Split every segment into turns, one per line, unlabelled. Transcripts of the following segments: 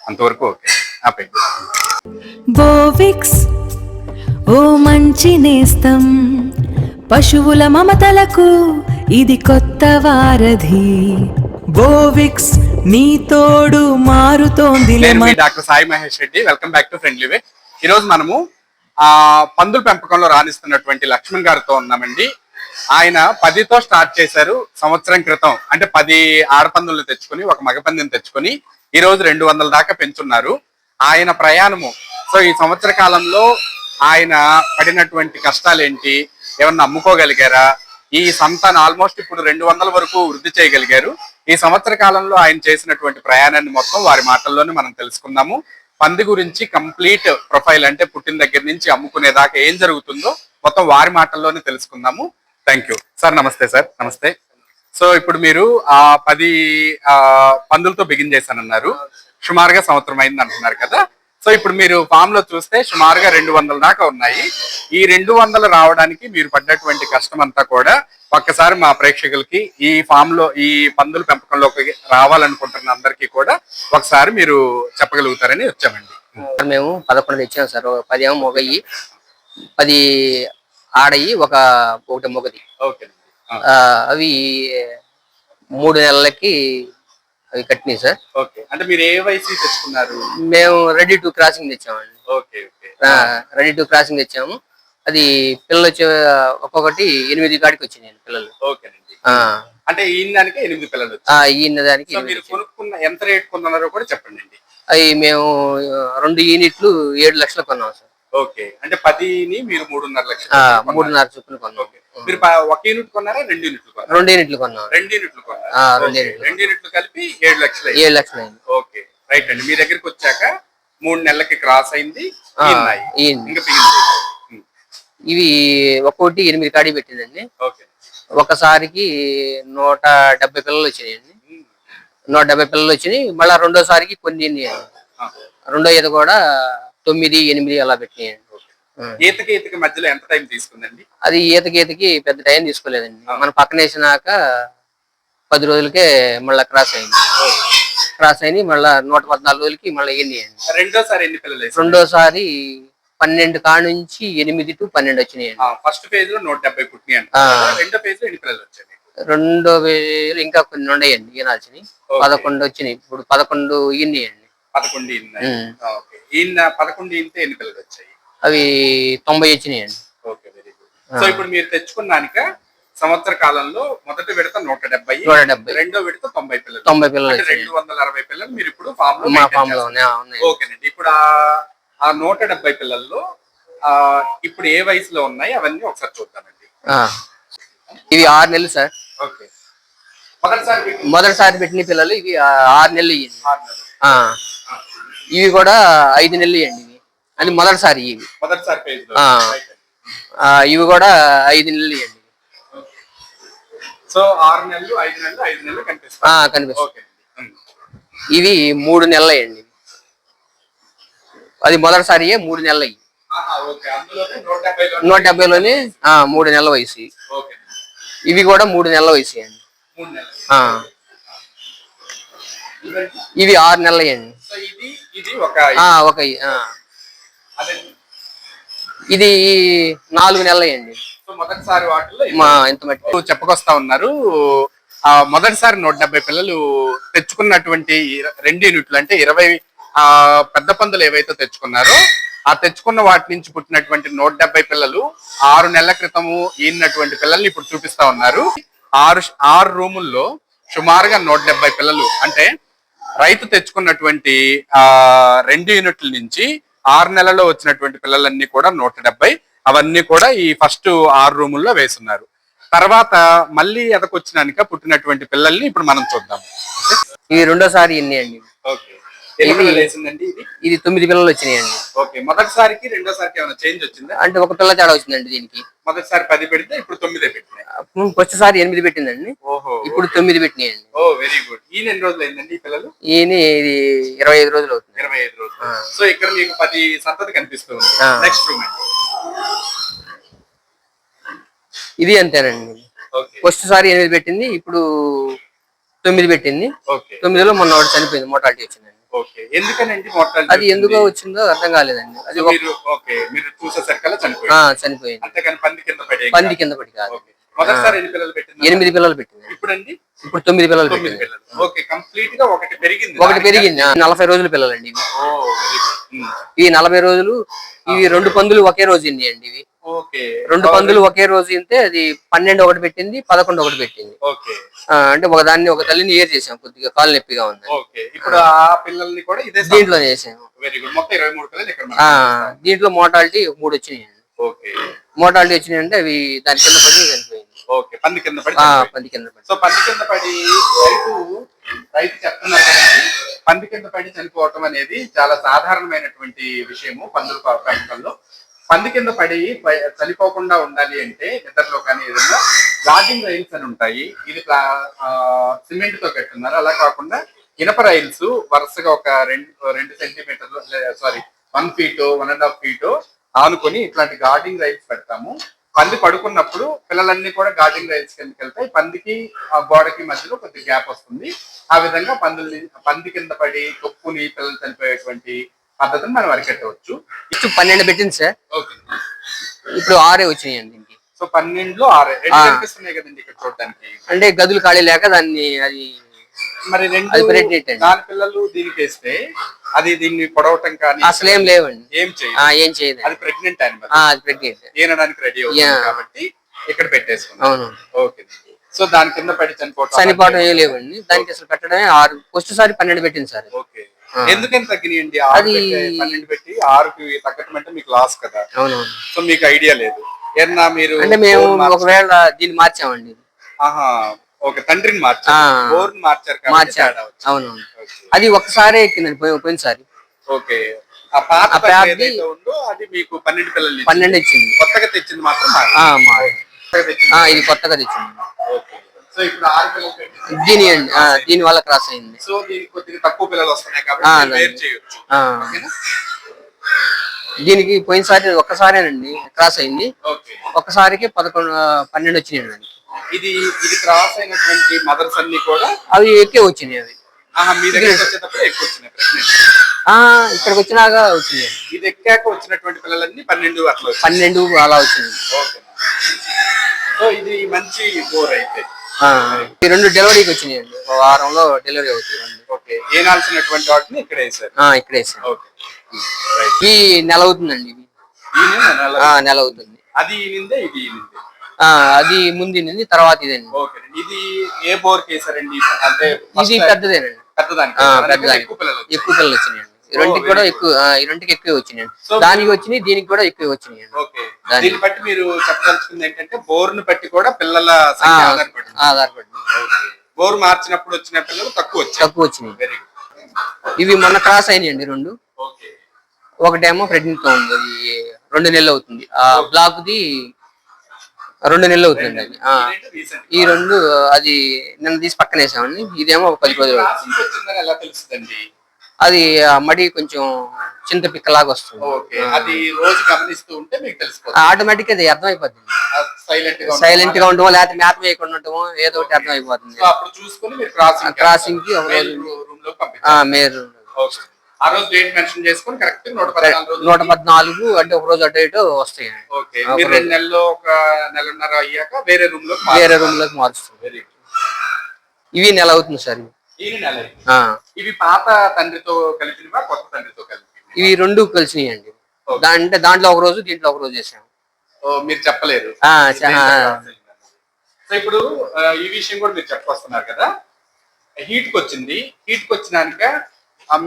అంతవరకు ఓకే. ఆపేయండి.
బోవిక్స్ ఓ మంచి నేస్తం, పశువుల మమతలకు ఇది కొత్త వారధి. బోవిక్స్ నీ తోడు మారుతోంది.
నేను మీ doctor Sai Mahesh Reddy. Welcome back to friendly way. ఈరోజు మనము పందుల పెంపకంలో రాణిస్తున్నటువంటి లక్ష్మణ్ గారితో ఉన్నామండి. ఆయన 10తో స్టార్ట్ చేశారు సంవత్సరం క్రితం. అంటే 10 ఆడపందులను తెచ్చుకొని ఒక మగపందిని తెచ్చుకొని ఈ రోజు 200 దాకా పెంచున్నారు. ఆయన ప్రయాణము, సో ఈ సంవత్సర కాలంలో ఆయన పడినటువంటి కష్టాలు ఏంటి, ఏమన్నా అమ్ముకోగలిగారా, ఈ సంతానం ఆల్మోస్ట్ ఇప్పుడు 200 వరకు వృద్ధి చేయగలిగారు. ఈ సంవత్సర కాలంలో ఆయన చేసినటువంటి ప్రయాణాన్ని మొత్తం వారి మాటల్లోనే మనం తెలుసుకుందాము. పంది గురించి కంప్లీట్ ప్రొఫైల్, అంటే పుట్టిన దగ్గర నుంచి అమ్ముకునేదాకా ఏం జరుగుతుందో మొత్తం వారి మాటల్లోనే తెలుసుకుందాము. Thank you sir. నమస్తే సార్. నమస్తే. సో ఇప్పుడు మీరు 10 పందులతో బిగిన్ చేశానన్నారు. సుమారుగా సంవత్సరం అయింది అంటున్నారు కదా. సో ఇప్పుడు మీరు ఫామ్ లో చూస్తే సుమారుగా 200 దాకా ఉన్నాయి. ఈ 200 రావడానికి మీరు పడ్డటువంటి కష్టం అంతా కూడా ఒక్కసారి మా ప్రేక్షకులకి, ఈ ఫామ్ లో ఈ పందుల పెంపకంలోకి రావాలనుకుంటున్న అందరికీ కూడా ఒకసారి మీరు చెప్పగలుగుతారని వచ్చామండి.
మేము 11 తెచ్చాం సార్. 10 ఏమో మొగయి, 10 ఆడయి, ఒకటి మొగది. అవి 3 నెలలకి అవి కట్టినాయి సార్.
ఓకే. అంటే మీరు ఏ వయసు తెచ్చుకున్నారు?
మేము రెడీ టు క్రాసింగ్ తెచ్చామండి. రెడీ టు క్రాసింగ్ తెచ్చాము. అది పిల్లలు వచ్చే ఒక్కొక్కటి 8 కాడికి వచ్చినాయి పిల్లలు.
అంటే ఈయన దానికి 8 పిల్లలు.
ఈయన దానికి
మీరు కొనుక్కున్న ఎంత రేట్ కొన్నారో కూడా చెప్పండి.
అవి మేము 2 యూనిట్లు 7 లక్షలు కొన్నాం సార్.
ఓకే. అంటే 10ని మీరు 3.5 లక్షలు.
3.5 చొప్పున కొన్నాం.
మీరు 1 యూనిట్ కొన్నారా, 2 యూనిట్లు కొన్నారా?
2 యూనిట్లు కొన్నాం.
2 యూనిట్లు కొన్నారు. 2 యూనిట్లు కలిపి 7 లక్షలు.
7 లక్షలు అయింది.
ఓకే, రైట్ అండి. మీ దగ్గరికి వచ్చాక 3 నెలలకి క్రాస్ అయింది.
ఇవి ఒక్కొక్కటి 8 కాడి పెట్టిందండి. ఒకసారికి 170 పిల్లలు వచ్చినాయండి. 170 పిల్లలు వచ్చినాయి. మళ్ళా రెండోసారికి కొన్ని రెండో ఈత కూడా 9, 8 అలా పెట్టినాయండి.
ఈతకి మధ్యలో ఎంత టైం తీసుకుందండి?
అది ఈతకి పెద్ద టైం తీసుకోలేదండి. మనం పక్కన వేసినాక 10 రోజులకే మళ్ళా క్రాస్ అయింది. మళ్ళా 114 రోజులకి మళ్ళీ ఎన్నియండి.
రెండోసారి ఎన్ని పిల్లలు?
రెండోసారి 12 కాడ నుంచి 8 to 12 వచ్చినాయండి.
ఫస్ట్ ఫేజ్ లో 170 పుట్టినాయి. రెండో ఫేజ్ లో ఎన్ని పిల్లలు వచ్చాయి?
రెండో ఫేజ్ ఇంకా కొన్ని ఉన్నాయండి ఈనాల్సినవి. 11 వచ్చినాయి. ఇప్పుడు 11 ఈనాయండి.
11 ఈయన 11 ఈనితే ఎన్ని పిల్లలు వచ్చాయి?
అవి 90 వచ్చినాయండి.
Okay, very good. సో ఇప్పుడు మీరు తెచ్చుకున్నాక సంవత్సర కాలంలో మొదటి విడత 170, రెండో విడత 90 పిల్లలు.
90 పిల్లలు,
260 పిల్లలు మీరు ఇప్పుడు ఫామ్ లో. ఓకేనండి. ఇప్పుడు ఆ 170 పిల్లల్లో ఇప్పుడు ఏ వయసులో ఉన్నాయి అవన్నీ ఒకసారి చూద్దామండి.
ఇవి 6 నెలలు సార్.
ఓకే.
మొదటిసారి పెట్టిన పిల్లలు ఇవి 6 నెలలు ఇవ్వండి. ఇవి కూడా 5 నెలలు ఇవ్వండి. ఇవి అది మొదటిసారి. ఇవి కూడా 5 నెలలు ఇవ్వండి.
సో 6 నెలలు, 5 నెలలు, 5 నెలలు కనిపిస్తాయి.
ఇవి 3 నెలలు అయ్యండి. అది మొదటిసారి 3 నెలలు అయ్యి. 170లోనే 3 నెలల వయసు. ఇవి కూడా 3 నెలల వయసు అండి. ఇవి 6 నెలలు అయ్యండి. ఇది 4 నెలలు అయ్యండి.
మొదటిసారి వాటిలో
ఇంత మట్టి
చెప్పుకొస్తా ఉన్నారు. మొదటిసారి 170 పిల్లలు తెచ్చుకున్నటువంటి 2 యూనిట్లు, అంటే 20 పెద్ద పందులు ఏవైతే తెచ్చుకున్నారో ఆ తెచ్చుకున్న వాటి నుంచి పుట్టినటువంటి 170 పిల్లలు 6 నెలల క్రితము ఈనటువంటి పిల్లల్ని ఇప్పుడు చూపిస్తా ఉన్నారు. 6 రూముల్లో సుమారుగా 170 పిల్లలు, అంటే రైతు తెచ్చుకున్నటువంటి 2 యూనిట్ల నుంచి 6 నెలల్లో వచ్చినటువంటి పిల్లలన్నీ కూడా 170. అవన్నీ కూడా ఈ ఫస్ట్ 6 రూముల్లో వేసున్నారు. తర్వాత మళ్ళీ ఎదకొచ్చినాక పుట్టినటువంటి పిల్లల్ని ఇప్పుడు మనం చూద్దాం.
ఇవి రెండోసారి ఎన్ని అండి? ఇది 9 పిల్లలు వచ్చినాయండి.
ఓకే. మొదటిసారికి రెండోసారికి ఏమైనా చేంజ్ వచ్చిందా?
అంటే ఒక పిల్ల తేడా వచ్చిందండి. దీనికి
మొదటిసారి 10 పెడితే ఇప్పుడు 9 పెట్టినాయి.
ఫస్ట్సారి 8 పెట్టిందండి. ఇప్పుడు 9 పెట్టినాయండి.
ఓ, వెరీ గుడ్. ఈయన ఎన్ని రోజులు అయిందండి ఈ పిల్లలు?
ఈయన ఇది 25 రోజులు అవుతుంది.
25 రోజులు. సో ఇక్కడ మీకు 10 సంతతి కనిపిస్తుంది. నెక్స్ట్ రూమ్ అండి.
ఇది అంతేనండి. ఫస్ట్ సారి 8 పెట్టింది, ఇప్పుడు 9 పెట్టింది. 9లో మొన్న ఒకటి చనిపోయింది, మోటాలిటీ వచ్చిందండి.
ఓకే, ఎందుకనండి మోర్టాలిటీ?
అది ఎందుకో వచ్చిందో అర్థం కాలేదండి. అది
మీరు ఓకే, మీరు చూసేసరికల్లా చనిపోయింది.
చనిపోయింది.
అంతేకాని పంది కింద పడి
పంది కింద పడి కాదు.
ఓకే. మొదటిసారి ఎన్ని పిల్లలు పెట్టింది?
8 పిల్లలు పెట్టింది.
ఇప్పుడండి
ఇప్పుడు 9 పిల్లలు
9
పెట్టింది.
పిల్లలు. ఓకే, కంప్లీట్ గా ఒకటి పెరిగింది.
ఒకటి పెరిగింది. 40 రోజుల పిల్లలండి ఇవి.
ఓ వెరీ గుడ్.
ఈ 40 రోజులు ఇవి 2 పందులు ఒకే రోజు అండి ఇవి.
ఓకే,
2 పందులు ఒకే రోజు ఇంతే. అది 12 ఒకటి పెట్టింది, 11 ఒకటి పెట్టింది.
ఓకే
అంటే ఒక దాన్ని ఒక తల్లిని ఏర్ చేసాం, కొద్దిగా కాలు నొప్పిగా ఉంది.
ఓకే, ఇప్పుడు ఆ పిల్లల్ని కూడా ఇదే
దీంట్లో చేసాము.
Very good. మొత్తం 23 పిల్లలు ఇక్కడ మనకి.
దీంట్లో మోర్టాలిటీ 3 వచ్చినాయి.
ఓకే,
మోర్టాలిటీ వచ్చినాయి అంటే అవి దాని కింద పడి చనిపోయింది.
ఓకే, పంది కింద పడి
పంది కింద పడి.
సో పంది కింద పడి రైతు చెప్తున్నారు కదండి, పంది కింద పడి చనిపోవటం అనేది చాలా సాధారణమైనటువంటి విషయము పందుల పెంపకంలో. పంది కింద పడి చనిపోకుండా ఉండాలి అంటే నిద్రలో కానీ ఏదైనా గార్డింగ్ రైల్స్ అని ఉంటాయి. ఇది సిమెంట్ తో కట్టున్నారు. అలా కాకుండా ఇనప రైల్స్ వరుసగా ఒక 2 సెంటీమీటర్లు, సారీ 1 ఫీట్ 1.5 ఫీట్ ఆనుకొని ఇట్లాంటి గార్డింగ్ రైల్స్ పెడతాము. పంది పడుకున్నప్పుడు పిల్లలన్నీ కూడా గార్డింగ్ రైల్స్ కిందకి వెళ్తాయి. పందికి ఆ గోడకి మధ్యలో కొద్దిగా గ్యాప్ వస్తుంది. ఆ విధంగా పంది కింద పడి తొక్కుని పిల్లలు చనిపోయేటువంటి పద్ధతిని మనం అరికట్టవచ్చు.
12 పెట్టింది సార్.
ఓకే,
ఇప్పుడు 6 వచ్చినాయండి దీనికి.
సో 12లో 6 రెండు కనిపిస్తున్నాయి కదండి ఇక్కడ చూడడానికి.
అంటే గదులు ఖాళీ లేక దాన్ని అది
మరి దాని పిల్లలు దీనికి వేస్తే అది దీన్ని పొడవటం కానీ
అసలు ఏం లేవండి.
ఏం
చేయదు.
అది ప్రెగ్నెంట్ అనిమల్.
అది ప్రెగ్నెంట్
ఈనడానికి రెడీ అవుతుంది కాబట్టి ఇక్కడ పెట్టేసుకున్నాం.
అవును.
ఓకే, సో దాని కింద పడి
చనిపోవడం ఏం లేవండి. దానికి అసలు పెట్టడమే 6. ఫస్ట్ సారి 12 పెట్టింది సార్.
ఓకే, ఎందుకని తగ్గినాయండి? 12 పెట్టి 6కి తగ్గటం అంటే మీకు లాస్ కదా.
అవునవును.
సో మీకు ఐడియా లేదు ఏమన్నా? మీరు
అంటే మేము ఒకవేళ దీన్ని మార్చామండి.
ఆహా, ఓకే, తండ్రిని మార్చారు, బోర్ని మార్చారు.
అవునవును. అది ఒక్కసారి ఎక్కిందండి పోయినసారి.
ఓకే, ఆ పాత ఏదైతే ఉందో అది మీకు 12 పిల్లలు
12 ఇచ్చింది.
కొత్తగా తెచ్చింది మాత్రం
ఇది కొత్తగా తెచ్చింది.
ఓకే, సో ఇప్పుడు 6 పిల్లలు పెట్టింది.
దీని వల్ల క్రాస్ అయింది.
సో దీనికి కొద్దిగా తక్కువ పిల్లలు వస్తున్నాయి కాబట్టి వేరు చేయొచ్చు.
దీనికి పోయినసారి ఒక్కసారేనండి క్రాస్ అయింది.
ఓకే,
ఒక్కసారికి 12 వచ్చినాయి.
ఇది క్రాస్ అయినటువంటి మదర్స్ అన్ని కూడా
అవి ఎక్కువ వచ్చినాయి. అవి
మీ దగ్గరికి వచ్చేటప్పుడు ఎక్కువ వచ్చినాయి ప్రెగ్నెంట్.
ఇక్కడికి వచ్చినాక వచ్చినాయి.
ఇది ఎక్కాక వచ్చినటువంటి పిల్లలన్నీ 12 అట్లా
12 అలా వచ్చింది.
ఓకే, సో ఇది మంచి బోర్ అయితే.
ఈ 2 డెలివరీకి వచ్చినాయండి. ఒక వారంలో డెలివరీ అవుతుంది.
ఓకే, ఏనాల్సినటువంటి వాటిని ఇక్కడ వేసారు.
ఇక్కడ వేసారు. ఓకే, ఈ నెల అవుతుందండి. నెల అవుతుంది.
అది ఈనిందే, ఇది ఈనిందే.
అది ముందు తర్వాత ఇదండి.
ఓకే, ఇది ఏ బోర్ కేసారండి? అంటే
ఇది పెద్దదేనండి. పెద్దదానికి ఎక్కువ పిల్లలు వచ్చినాయండి. ఈ రెండుకి కూడా ఎక్కువ, ఈ రెండుకి ఎక్కువ వచ్చినాయండి. దానికి వచ్చినాయి, దీనికి కూడా ఎక్కువ వచ్చినాయండి.
ఓకే, దీన్ని బట్టి మీరు చెప్పదలుచుకుంది ఏంటంటే బోర్ను బట్టి కూడా పిల్లల సంఖ్య ఆధారపడింది. బోర్ మార్చినప్పుడు వచ్చిన పిల్లలు తక్కువ
వచ్చినాయి. Very good. ఇవి మొన్న క్రాస్ అయినాయండి 2.
ఓకే,
ఒకటేమో ప్రెగ్నెంట్ తో ఉంది. 2 నెలలు అవుతుంది. ఆ బ్లాక్ ది 2 నెలలు అవుతుందండి. అది ఈ 2 అది నిన్న తీసి పక్కన వేసామండి. ఇదేమో ఒక 10 రోజులు.
ఎలా తెలుస్తుందండి?
అది మడి కొంచెం చింత పిక్కలాగా వస్తుంది.
అది రోజు గమనిస్తూ ఉంటే మీకు తెలిసిపోతుంది.
ఆటోమేటిక్ అది అర్థమైపోతుంది. సైలెంట్ గా ఉండటమో లేకపోతే మేత వేయకుండా ఉండటమో ఏదో ఒకటి అర్థమైపోతుంది.
అప్పుడు చూసుకొని మీరు
క్రాసింగ్ కి మేరు
ఆ రోజు డేట్ మెన్షన్ చేసుకొని కరెక్ట్
114 అంటే ఒక రోజు అటు ఇటు వస్తాయి.
ఓకే, మీరు 2 నెలల్లో ఒక నెలన్నర అయ్యాక వేరే రూమ్ లోకి
మారుస్తుంది. ఇవి నెల అవుతుంది సార్.
ఇవి పాత తండ్రితో కలిపినవా కొత్త తండ్రితో కలిపి?
ఇవి 2 కలిసినాయండి. అంటే దాంట్లో ఒక రోజు, దీంట్లో ఒక రోజు చేసాము.
మీరు చెప్పలేరు. సో ఇప్పుడు ఈ విషయం కూడా మీరు చెప్పొస్తున్నారు కదా, హీట్ కి వచ్చినాక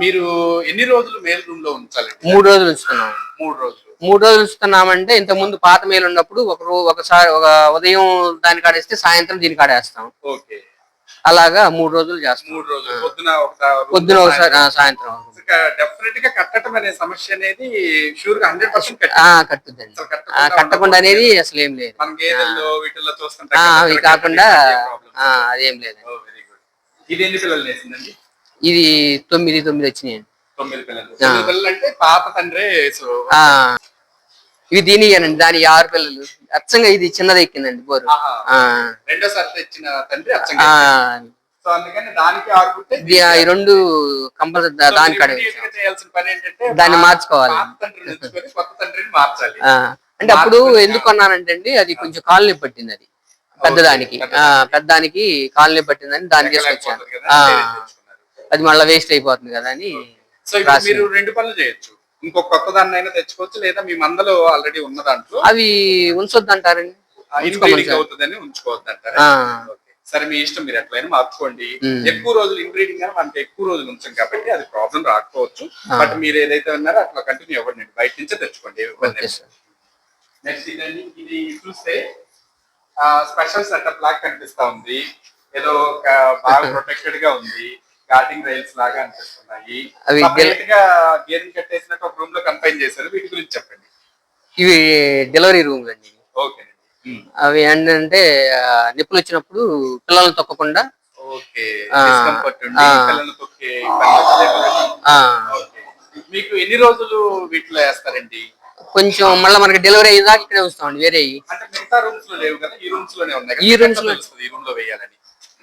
మీరు ఎన్ని రోజులు మేల్ రూమ్ లో ఉంచాలండి?
3 రోజులు ఉంచుతున్నాం. 3 రోజులు ఉంచుతున్నామంటే ఇంత ముందు పాత మేలు ఉన్నప్పుడు ఒకసారి ఉదయం దాని కాడేస్తే సాయంత్రం దీని కాడేస్తాం.
ఓకే,
అలాగా 3 రోజులు చేస్తాం.
3 రోజులు
పొద్దున ఒకసారి, సాయంత్రం.
డెఫినెట్ గా కట్టడం అనే సమస్య అనేది షూర్ గా 100%
కట్టుద్దండి. కట్టకుండా అనేది అసలు ఏం లేదు.
మన గేదెల్లో వీటిల్లో చూస్తుంటాం.
అవి కాకుండా అదేం లేదు.
ఇది ఎన్ని పిల్లలు వేసిందండి?
ఇది 9 వచ్చినాయండి.
9 పిల్లలు అంటే పాత తండ్రే.
ఇవి దీనియేనండి. దాని 6 పిల్లలు. అచ్చంగా ఇది చిన్నది ఎక్కిందండి బోరు.
రెండోసారి తెచ్చిన తండ్రి అచ్చంగా. సో అందుకని దానికి 6 కుడితే
ఈ రెండు కంపల్సరీ దాని కాడ
చేయాల్సిన పని ఏంటంటే
దాన్ని మార్చుకోవాలి.
పాత తండ్రిని ఉంచుకొని కొత్త తండ్రిని మార్చాలి.
అంటే అప్పుడు ఎందుకు అన్నానంటే అండి, అది కొంచెం కాలనీ పట్టింది, అది పెద్దదానికి పెద్దదానికి కాలనీ పట్టిందని దాన్ని తీసుకొచ్చాను. అది మళ్ళీ వేస్ట్ అయిపోతుంది కదా అని.
సో ఇప్పుడు మీరు 2 పనులు చేయొచ్చు, ఇంకొక కొత్త దాన్ని అయినా తెచ్చుకోవచ్చు, లేదా మీ మందలో ఆల్రెడీ ఉన్న దాంట్లో
అవి ఉంచొద్దు అంటారండి,
అవుతుందని ఉంచుకోవద్దు అంటారు. సరే మీ ఇష్టం, మీరు ఎట్లయినా మార్చుకోండి. ఎక్కువ రోజులు ఇన్బ్రీడింగ్ అని మనకి ఎక్కువ రోజులు ఉంచాం కాబట్టి అది ప్రాబ్లం రాకపోవచ్చు. బట్ మీరు ఏదైతే ఉన్నారో అట్లా కంటిన్యూ అవ్వండి, బయట నుంచే తెచ్చుకోండి. నెక్స్ట్ ఇదండి, ఇది చూస్తే స్పెషల్ సెటప్ లాగా కనిపిస్తా ఉంది, ఏదో బాగా ప్రొటెక్టెడ్ గా ఉంది, గార్డింగ్ రైల్స్ లాగా అనిపిస్తున్నాయి. సపరేట్ గా గేరింగ్ కట్టేసినట్టు ఒక రూమ్ లో కన్ఫైన్ చేశారు, వీటి గురించి చెప్పండి.
ఇవి డెలివరీ రూమ్స్ అండి.
ఓకే.
అవి ఏంటంటే నిప్పులు వచ్చినప్పుడు పిల్లల్ని తొక్కకుండా
మీకు ఎన్ని రోజులు వీటిలో వేస్తారండి?
కొంచెం మళ్ళీ మనకి డెలివరీ అయ్యేదాకా ఇక్కడే ఉంచుతామండి. వేరే
అంటే మిగతా రూమ్స్ లో లేవు కదా, ఈ రూమ్స్ లోనే ఉన్నాయి.
ఈ రూమ్స్ లో
ఈ రూమ్ లో వేయాలని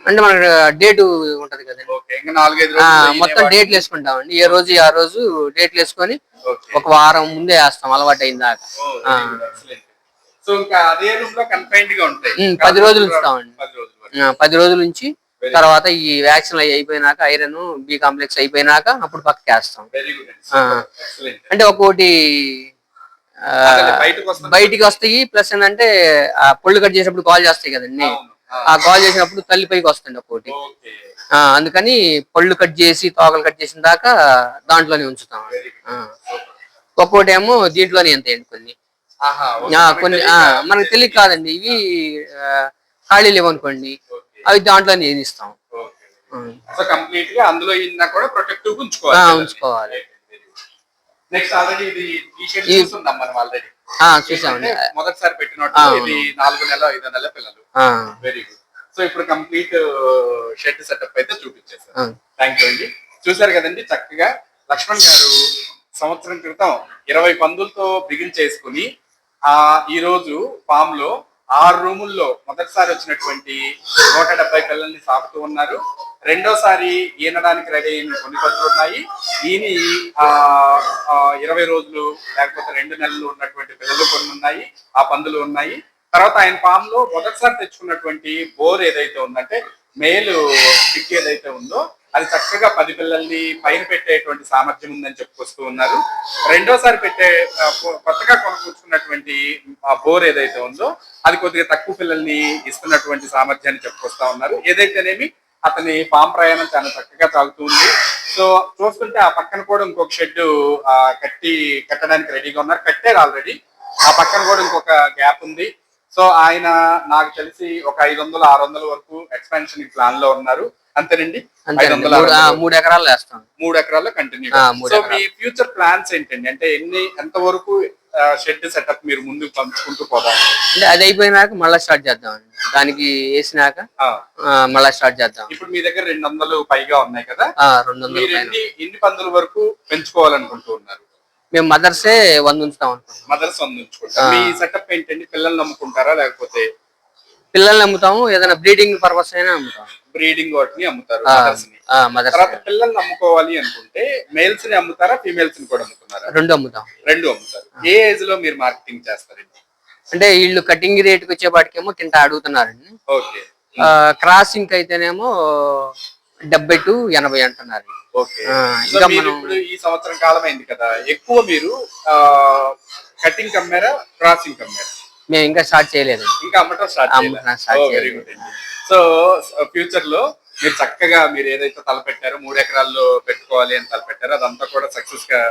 అంటే మనకి డేట్ ఉంటది కదండి, మొత్తం డేట్లు వేసుకుంటామండి. ఏ రోజు ఆ రోజు డేట్లు వేసుకొని ఒక వారం ముందే వేస్తాం, అలవాటు అయిన దాకా.
సో ఇంకా అదే రూమ్ లో కన్ఫైన్డ్ గా ఉంటాయి.
10 రోజులు ఉంచుతామండి. 10 రోజుల నుంచి తర్వాత ఈ వ్యాక్సిన్ అయిపోయినాక, ఐరన్ బి కాంప్లెక్స్ అయిపోయినాక అప్పుడు పక్కకి వేస్తాం. అంటే ఒక్కోటి బయటికి వస్తాయి. ప్లస్ ఏంటంటే ఆ పళ్ళు కట్ చేసినప్పుడు కాల్ చేస్తాయి కదండి, ఆ కాల్ చేసినప్పుడు తల్లి పైకి వస్తుంది ఒక్కోటి. అందుకని పళ్ళు కట్ చేసి తోకలు కట్ చేసిన దాకా దాంట్లోనే ఉంచుతాం. ఒక్కోటి ఏమో దీంట్లోనే ఎంతేయండి కొన్ని కొన్ని మనకు తెలియక కాదండి, ఇవి ఖాళీ లేవనుకోండి, అవి దాంట్లోనే ఇస్తాం.
కంప్లీట్ గా అందులో కూడా ప్రొటెక్టివ్ ఉంచుకోవాలి. నెక్స్ట్ ఆల్రెడీ ఇది చూస్తున్నాం మనం ఆల్రెడీ
చూసామండి.
మొదటిసారి పెట్టినట్టు ఇది 4 నెలలు 5 నెలల పిల్లలు. Very good. సో ఇప్పుడు కంప్లీట్ షెడ్ సెటప్ అయితే చూపించేసారు. థ్యాంక్ యూ అండి. చూసారు కదండి, చక్కగా లక్ష్మణ్ గారు సంవత్సరం క్రితం 20 పందులతో బిగిన్ చేసుకుని ఈ రోజు ఫామ్ లో 6 రూముల్లో మొదటిసారి వచ్చినటువంటి 170 పిల్లల్ని సాకుతూ ఉన్నారు. రెండోసారి ఈనడానికి రెడీ అయిన కొన్ని పందులు ఉన్నాయి. ఈని 20 రోజులు లేకపోతే 2 నెలలు ఉన్నటువంటి పిల్లలు కొన్ని ఉన్నాయి, ఆ పందులు ఉన్నాయి. తర్వాత ఆయన ఫామ్ లో మొదటిసారి తెచ్చుకున్నటువంటి బోర్ ఏదైతే ఉందంటే మేలు పిక్ ఏదైతే ఉందో అది చక్కగా 10 పిల్లల్ని పైన పెట్టేటువంటి సామర్థ్యం ఉందని చెప్పుకొస్తూ ఉన్నారు. రెండోసారి కొత్తగా కొనుక్కొచ్చుకున్నటువంటి బోర్ ఏదైతే ఉందో అది కొద్దిగా తక్కువ పిల్లల్ని ఇస్తున్నటువంటి సామర్థ్యాన్ని చెప్పుకొస్తా ఉన్నారు. ఏదైతేనేమి అతని ఫామ్ ప్రయాణం చాలా చక్కగా సాగుతూ ఉంది. సో చూస్తుంటే ఆ పక్కన కూడా ఇంకొక షెడ్ కట్టడానికి రెడీగా ఉన్నారు, కట్టారు ఆల్రెడీ. ఆ పక్కన కూడా ఇంకొక గ్యాప్ ఉంది. సో ఆయన నాకు తెలిసి ఒక 500-600 వరకు ఎక్స్పాన్షన్ ప్లాన్ లో ఉన్నారు. అంతేనండి,
3 ఎకరాలు వేస్తాం.
3 ఎకరాల్లో కంటిన్యూ. సో మీ ఫ్యూచర్ ప్లాన్స్ ఏంటండి? అంటే ఎంత వరకు షెడ్ సెటప్ మీరు ముందు పంచుకుంటూ పోదాం?
అంటే అది అయిపోయినాక మళ్ళీ స్టార్ట్ చేద్దాం, దానికి వేసినాక మళ్ళీ స్టార్ట్ చేద్దాం.
ఇప్పుడు మీ దగ్గర 200 పైగా ఉన్నాయి కదా,
200
ఎన్ని పందుల వరకు పెంచుకోవాలనుకుంటూ ఉన్నారు?
మేము మదర్సే 100 ఉంచుతాం అనుకుంటాం.
మదర్స్ 100 ఉంచుకుంటాం. మీ సెటప్ ఏంటండి? పిల్లల్ని నమ్ముకుంటారా లేకపోతే?
పిల్లల్ని అమ్ముతాము, ఏదైనా బ్రీడింగ్ పర్పస్ అయినా అమ్ముతాం.
బ్రీడింగ్ వాటిని అమ్ముతారు, తర్వాత పిల్లల్ని అమ్ముకోవాలి అనుకుంటే మేల్స్ ని అమ్ముతారా, ఫీమేల్స్ ని కూడా అమ్ముతున్నారా?
2 అమ్ముతాం.
2 అమ్ముతారు. ఏ ఏజ్ లో మీరు మార్కెటింగ్ చేస్తారండి?
అంటే వీళ్ళు కటింగ్ రేట్ కి వచ్చేపాటికేమో కింద అడుగుతున్నారండి.
ఓకే.
క్రాసింగ్ అయితేనేమో 70-80 అంటున్నారు.
ఇంకా ఇప్పుడు ఈ సంవత్సరం కాలం అయింది కదా, ఎక్కువ మీరు కటింగ్ అమ్మారా, క్రాసింగ్ అమ్మారా?
మేము ఇంకా స్టార్ట్ చేయలేదు,
ఇంకా అమ్మటం స్టార్ట్ చేయలేదు. సో ఫ్యూచర్ లో మీరు చక్కగా మీరు ఏదైతే తలపెట్టారో 3 ఎకరాల్లో పెట్టుకోవాలి అని తలపెట్టారో అదంతా కూడా సక్సెస్ గా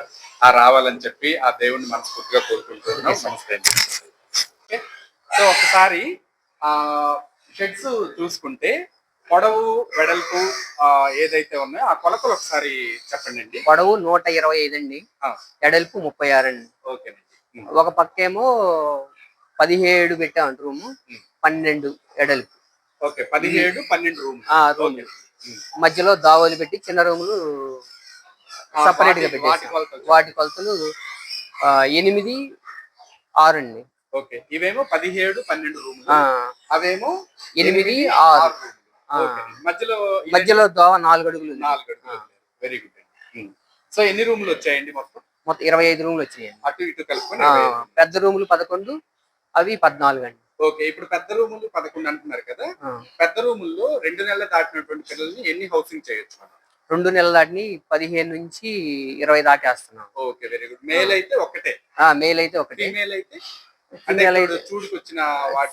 రావాలని చెప్పి ఆ దేవుణ్ణి మనస్ఫూర్తిగా కోరుకుంటున్నాం. నమస్తే. సో ఒకసారి షెడ్స్ చూసుకుంటే పొడవు వెడల్పు ఏదైతే ఉన్నాయో ఆ కొలతలు ఒకసారి చెప్పండి అండి.
పొడవు 125 అండి, వెడల్పు 36 అండి.
ఓకేనండి.
ఒక పక్కేమో 17 పెట్టామంట రూము, 12 వెడల్పు.
Okay, 17-12 room.
మధ్యలో దావోలు పెట్టి చిన్న రూములు సపరేట్ గా పెట్టేసి వాటి కొలతలు 8-6 అండి.
ఓకే, ఇవేమో 17-12 రూములు, అవేమో
8-6.
మధ్యలో
మధ్యలో దోవ 4 అడుగులు ఉంది.
4 అడుగులు. వెరీ గుడ్ అండి. సో ఎన్ని రూములు వచ్చాయండి మొత్తం?
మొత్తం 25 రూములు వచ్చినాయండి.
అటు ఇటు కలుపుకొని
పెద్ద రూములు 11, అవి 14 అండి.
ఓకే. ఇప్పుడు పెద్ద రూములు 11 అంటున్నారు కదా, పెద్ద రూముల్లో 2 నెలలు దాటినటువంటి పిల్లల్ని ఎన్ని హౌసింగ్ చేయొచ్చు మనం?
2 నెలల దాటిని 15 నుంచి 20 దాకా వేస్తున్నాం.
Okay, very good. మేల్ అయితే ఒకటే,
మేల్ అయితే ఒకటే,
ఫీమేల్ అయితే
ఫీమేల్ అయితే
చూడికి వచ్చిన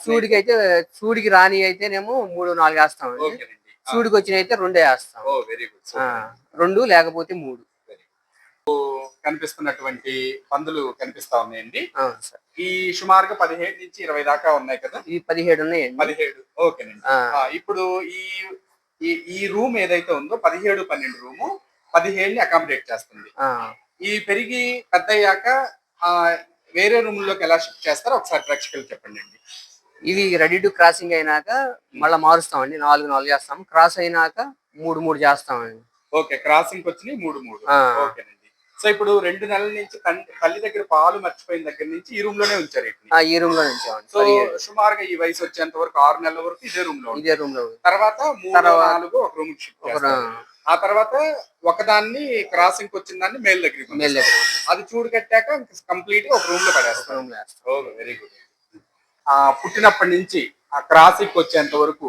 చూడికి అయితే చూడికి రాని అయితేనేమో 3, 4 వేస్తాం. చూడికి వచ్చిన అయితే 2 వేస్తాం.
Very good.
2 లేకపోతే 3.
కనిపిస్తున్నటువంటి పందులు కనిపిస్తా ఉన్నాయండి. ఈ సుమారుగా 17 నుంచి 20 దాకా ఉన్నాయి కదా?
ఈ 17 ఉన్నాయండి.
17. ఓకేనండి. ఇప్పుడు ఈ రూమ్ ఏదైతే ఉందో 17, 12 రూము 17ని అకామిడేట్ చేస్తుంది. ఈ పెరిగి పెద్ద అయ్యాక వేరే రూమ్ లోకి ఎలా షిఫ్ట్ చేస్తారో ఒకసారి ప్రేక్షకులు చెప్పండి అండి.
ఇవి రెడీ టు క్రాసింగ్ అయినాక మళ్ళీ మారుస్తామండి. 4, 4 చేస్తాం. క్రాస్ అయినాక 3, 3 చేస్తామండి.
ఓకే, క్రాసింగ్ వచ్చినాయి 3, 3. ఓకేనండి. సో ఇప్పుడు 2 నెలల నుంచి తల్లి దగ్గర పాలు మర్చిపోయిన దగ్గర నుంచి ఈ రూమ్ లోనే ఉంచారు.
ఈ రూమ్ లో ఉంచామండి.
సో సుమారుగా ఈ వయసు వచ్చేంత వరకు 6 నెలల వరకు ఇదే రూమ్ లో తర్వాత 3, 4 ఒక రూమ్ షిఫ్ట్ చేస్తారు. ఆ తర్వాత ఒకదాన్ని క్రాసింగ్ వచ్చిన దాన్ని మేల్ దగ్గర అది చూడు కట్టాక కంప్లీట్ గా ఒక రూమ్ లో పడేస్తారు. Very good. పుట్టినప్పటి నుంచి ఆ క్రాసింగ్ వచ్చేంత వరకు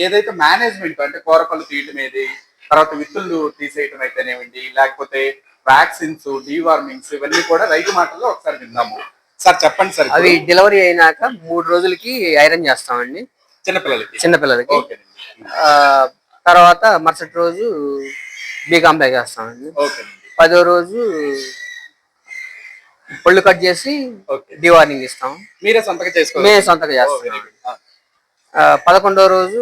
ఏదైతే మేనేజ్మెంట్ అంటే కూరపళ్ళు తీయటం ఏది, తర్వాత విత్తులు తీసేయటం అయితేనేమండి, లేకపోతే వ్యాక్సిన్స్, డీవార్మింగ్స్, ఇవన్నీ కూడా రైతు మాటల్లో ఒకసారి విందాము. సార్ చెప్పండి సార్.
అవి డెలివరీ అయినాక 3 రోజులకి ఐరన్ చేస్తామండి చిన్నపిల్లలకి. తర్వాత మరుసటి రోజు బీకాంబ్లాక్ చేస్తామండి. 10వ రోజు పళ్ళు కట్ చేసి డీవార్మింగ్ ఇస్తాం.
మీరే సొంతగా
చేస్తాం. 11వ రోజు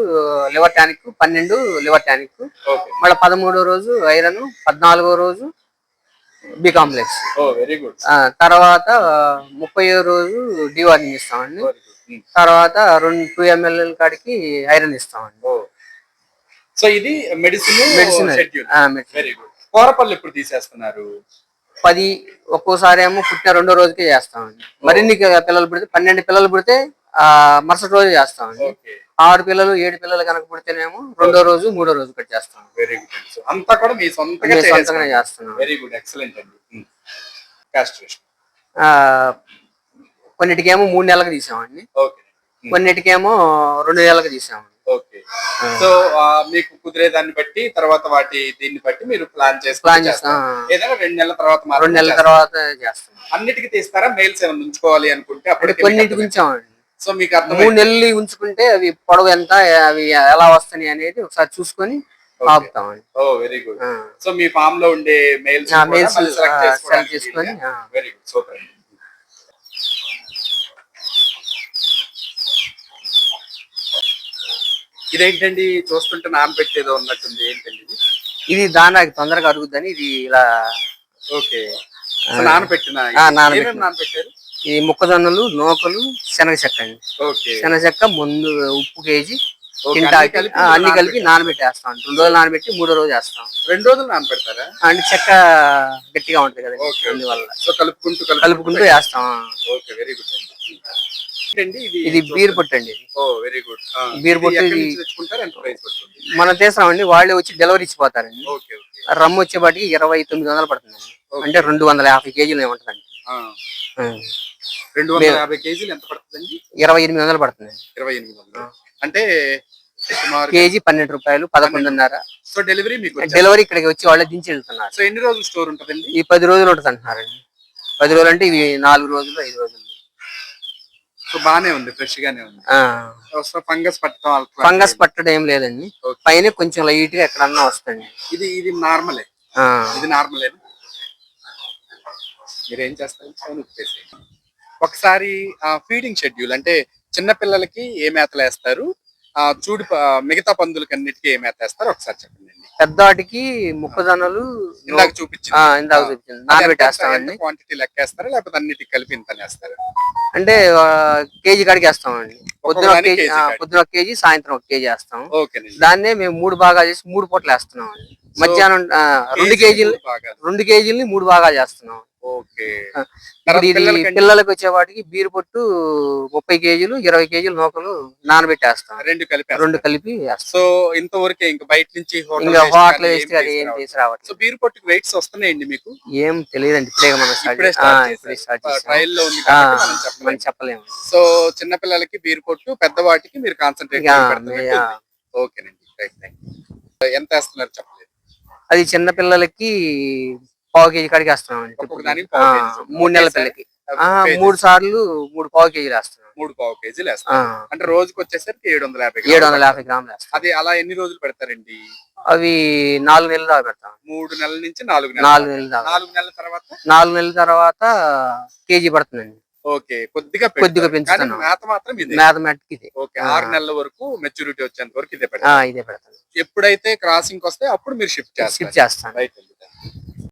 లివర్ టానిక్, 12 లివర్ టానిక్, మళ్ళీ 13వ రోజు ఐరన్, 14వ రోజు బి కాంప్లెక్స్.
Very good.
తర్వాత 30వ రోజు డీవార్మింగ్ ఇస్తామండి. తర్వాత 2 ml కాడికి ఐరన్ ఇస్తామండి.
సో ఇది మెడిసిన్. Very good. కూరపళ్ళు ఎప్పుడు తీసేస్తున్నారు?
10, ఒక్కోసారి ఏమో పుట్టిన 2వ రోజుకే చేస్తామండి. మరిన్ని పిల్లలు పుడితే 12 పిల్లలు పుడితే మరుసటి రోజు చేస్తామండి. 6 పిల్లలు 7 పిల్లలు కనుక పుడితేనేమో 2వ రోజు 3వ రోజు కట్ చేస్తాం.
Very good. అంతా కూడా మీ సొంతంగానే
చేస్తున్నాం.
వెరీ గుడ్, ఎక్సలెంట్ అండి. కాస్ట్రేషన్
కొన్నిటికేమో 3 నెలలకు తీసామండి, కొన్నిటికేమో 2 నెలలకు తీసామండి.
ఓకే. సో మీకు కుదిరే దాన్ని బట్టి తర్వాత దీన్ని బట్టి మీరు ప్లాన్ చేస్తాం. ఏదైనా 2 నెలల తర్వాత
2 నెలల తర్వాత చేస్తాం.
అన్నిటికీ తీస్తారా? మెయిల్స్ ఏమైనా ఉంచుకోవాలి అనుకుంటే అప్పుడు
కొన్నిటికి ఉంచామండి.
సో మీకు
3 నెలలు ఉంచుకుంటే అవి పొడవు ఎంత, అవి ఎలా వస్తాయి అనేది ఒకసారి చూసుకొని ఆపుతామండి.
Very good. సో మీ ఫామ్ లో ఉండే మెయిల్స్
సెలెక్ట్ చేసుకొని.
Very good, super. ఇదేంటండి చూస్తుంటే నానబెట్టేదో ఉన్నట్టుంది, ఏంటండి
ఇది? దానికి తొందరగా అరుగుద్దని ఇది ఇలా.
ఓకే, నానబెట్టారు.
ఈ మొక్కజొన్నలు, నూకలు, శనగ చెక్క అండి. శనగ చెక్క, ముందు ఉప్పు కేజీ, అన్ని కలిపి నానబెట్టేస్తాం. 2 రోజులు నానబెట్టి 3వ రోజు వేస్తాం.
2 రోజులు నానబెడతారా?
అంటే చెక్క గట్టిగా ఉంటది కదా, అందువల్ల కలుపుకుంటూ వేస్తాం.
ఓకే, వెరీ గుడ్ అండి.
ఇది బీర్ పొట్టు అండి.
Very good.
బీర్ పొట్టు మనం తీస్తామండి, వాళ్ళే వచ్చి డెలివరీ ఇచ్చిపోతారండి. రమ్ము వచ్చేపాటికి 2900 పడుతుందండి. అంటే 250 కేజీలు ఏముంటదండి.
250 కేజీలు ఎంత పడుతుందండి?
2800 పడుతుంది.
2800 అంటే
కేజీ 12 రూపాయలు, 11.5.
సో
డెలివరీ ఇక్కడికి వచ్చి వాళ్ళే దించి వెళ్తున్నారు.
సో ఎన్ని రోజులు స్టోర్ ఉంటుందండి?
ఈ 10 రోజులు ఉంటుంది అంటున్నారండి. 10 రోజులు అంటే ఇవి 4 రోజులు, 5 రోజులు.
సో బానే ఉంది, ఫ్రెష్ గానే ఉంది.
ఫంగస్ పట్టడం ఏం లేదండి. పైన కొంచెం లైట్ గా ఎక్కడన్నా వస్తుంది.
ఇది నార్మలే. ఇది నార్మలే. మీరేం చేస్తారు? ఒకసారి ఫీడింగ్ షెడ్యూల్ అంటే చిన్న పిల్లలకి ఏ మేతలు వేస్తారు, మిగతా పందులకి అన్నిటికీ ఏ మేత వేస్తారు ఒకసారి చెప్పండి.
పెద్దవాటికి మొక్కజొన్నలు
ఇందాక చూపించింది
నానబెట్టేస్తామండి.
క్వాంటిటీ లెక్కేస్తారా లేకపోతే అన్నిటికి కలిపి ఇంత వేస్తారా?
అంటే కేజీ కాడికి వేస్తామండి. పొద్దున 1 కేజీ, సాయంత్రం 1 కేజీ వేస్తాం. దాన్నే మేము 3 భాగాలు చేసి 3 పూటలు వేస్తున్నాం అండి. మధ్యాహ్నం 2 కేజీలు
భాగాలు.
2 కేజీలని 3 భాగాలు చేస్తున్నాం.
ఓకే.
ఇప్పుడు ఇది పిల్లలకి వచ్చేవాటికి బీరు పొట్టు 30 కేజీలు 20 కేజీలు నూకలు నానబెట్టేస్తాం. రెండు కలిపి వేస్తాం.
సో ఇంతవరకే ఇంకా బయట నుంచి
ఇంకా హోటల్ వేస్తే అది ఏం చేసి రావట్లేదు.
సో బీరు పొట్టుకి వెయిట్స్ వస్తున్నాయండి మీకు?
ఏం తెలియదండి, ఇప్పుడే మనం
ట్రయల్ లో ఉంది కాబట్టి
మనం చెప్పలేము.
సో చిన్న పిల్లలకి బీరు పొట్టు, పెద్ద వాటికి మీరు కాన్సన్ట్రేట్ ఓకేనండి. ఎంత వేస్తున్నారు చెప్పలేదు.
అది చిన్న పిల్లలకి పావు కేజీ కాడికి వేస్తున్నాం అండి. 3 నెలల పిల్లలకి 3 సార్లు 3 పావు కేజీలు వేస్తున్నాం.
3 పావు కేజీలు వేస్తాం. అంటే రోజుకి వచ్చేసరికి 750
గ్రాములు వేస్తాం.
అది అలా ఎన్ని రోజులు పెడతారండి?
అవి 4 నెలలు దాకా పెడతాం.
3 నెలల నుంచి 4
నెలలు దాకా.
4 నెలల తర్వాత
4 నెలల తర్వాత కేజీ పడుతుందండి.
ఓకే. కొద్దిగా
పెంచుతాను.
మేత మాత్రం
మ్యాథమెటిక్ ఇది.
ఓకే. 6 నెలల వరకు మెచ్యూరిటీ వచ్చేంత వరకు ఇదే పెడతారు.
ఇదే పెడతాను.
ఎప్పుడైతే క్రాసింగ్ వస్తే అప్పుడు మీరు షిఫ్ట్ చేస్తారు.
చేస్తాను.
రైట్.